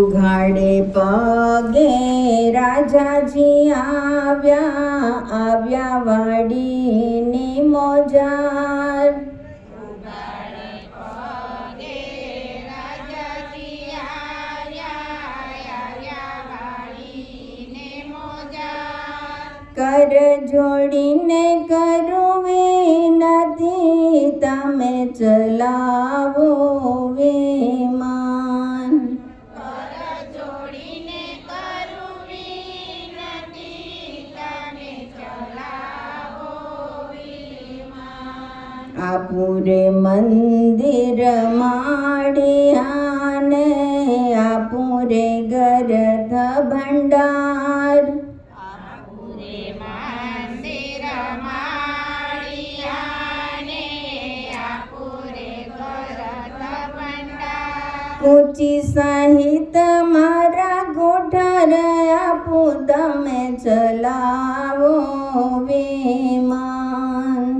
ઉઘાડે પગે રાજાજી આવ્યા વાડીની મોજાર. કર જોડીને કરું વિનતી, તમે ચલાવો વિમાન. આપુરે મંદિર માળિયાને, આપુરે ગરધ ભંડાર. ઊંચી સહિત મારા ગોઠર આપું, તમે ચલાવો વિમાન.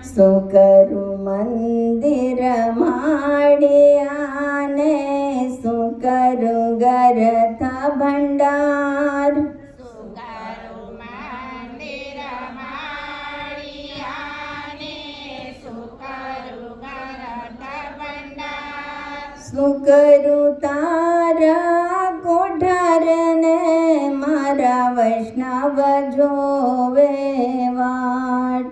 શું કરું મંદિર માળિયાને, શું કરું ગરથ ભંડાર. શું કરું તારા કોઠારને, મારા વૈષ્ણવ જોવે વાટ.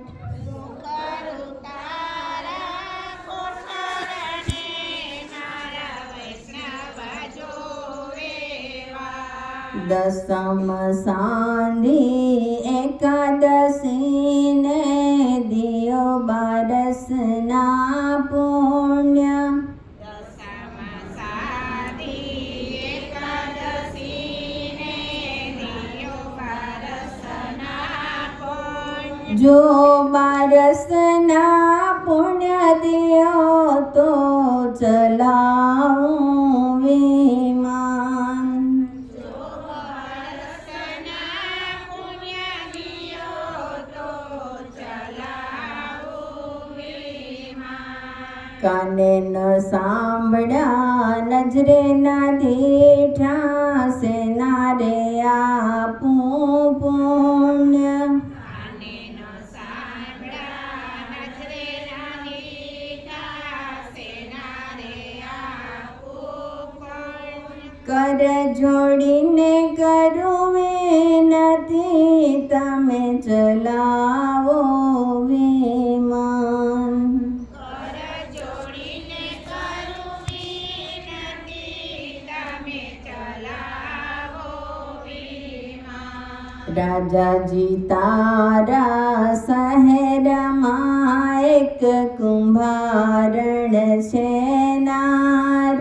દસમ સાંધી એકાદશીને, દિયો બારસના પુણ્ય. જો બારસના પુણ્ય દિયો તો ચલાવું વિમાન. કાને ન સાંભળ્યા નજરે ન દીઠા, સેના રે આપું પુણ્ય. કર જોડીને કરું વિનતી, તમે ચલાવો વિમાન. રાજાજી તારા શહેરમાં એક કુંભારણ છે નાર.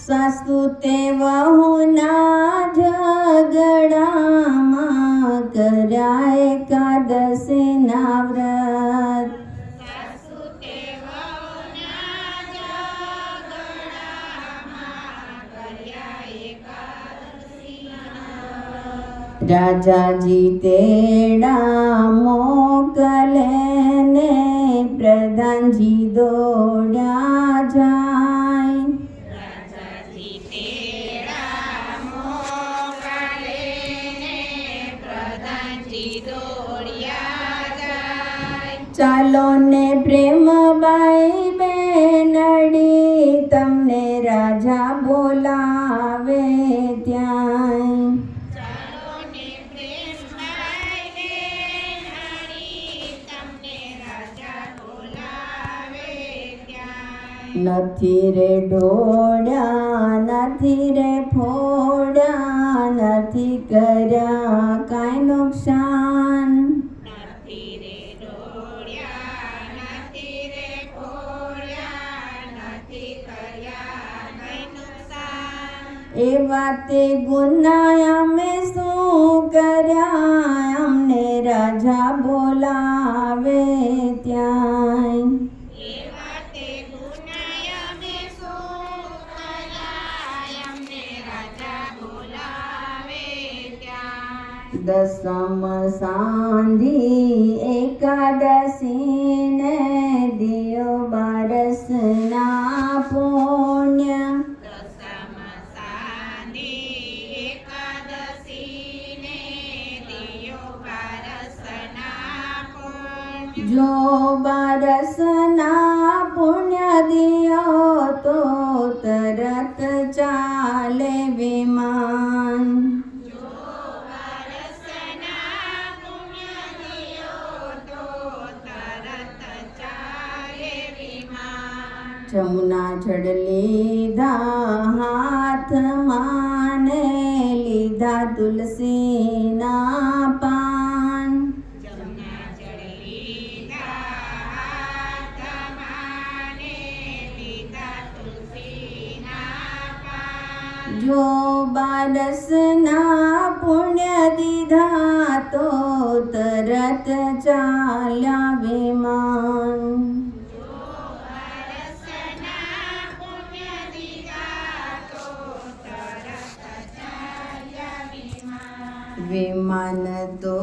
સાસુ તે વહુના ઝઘડામાં, કર્યા એકાદશીના વ્રત. રાજાજી તેડા મોકલે ને, પ્રધાનજી દોડ્યા જાય. ચાલો ને પ્રેમબાઈ બેનડી, તમને રાજા બોલાવે ત્યાં. નથી રે ઢોળ્યા, નથી રે ફોડ્યા, નથી કર્યા કાંઈ નુકસાન. એ વાતે ગુના અમે શું કર્યા, અમને રાજા બોલાવે ત્યાં. એ વાતે ગુના દસમ સાંધી એકાદશીને દિયો બારસના પુણ્ય જો બારસના પુણ્ય દિયો તો તરત ચાલે વિમાન જમુના જળ લીધા હાથમાં ને લીધા તુલસીના પાન જો બારસના પુણ્ય દીધા તો તરત ચાલ્યા વિમાન વિમાન તો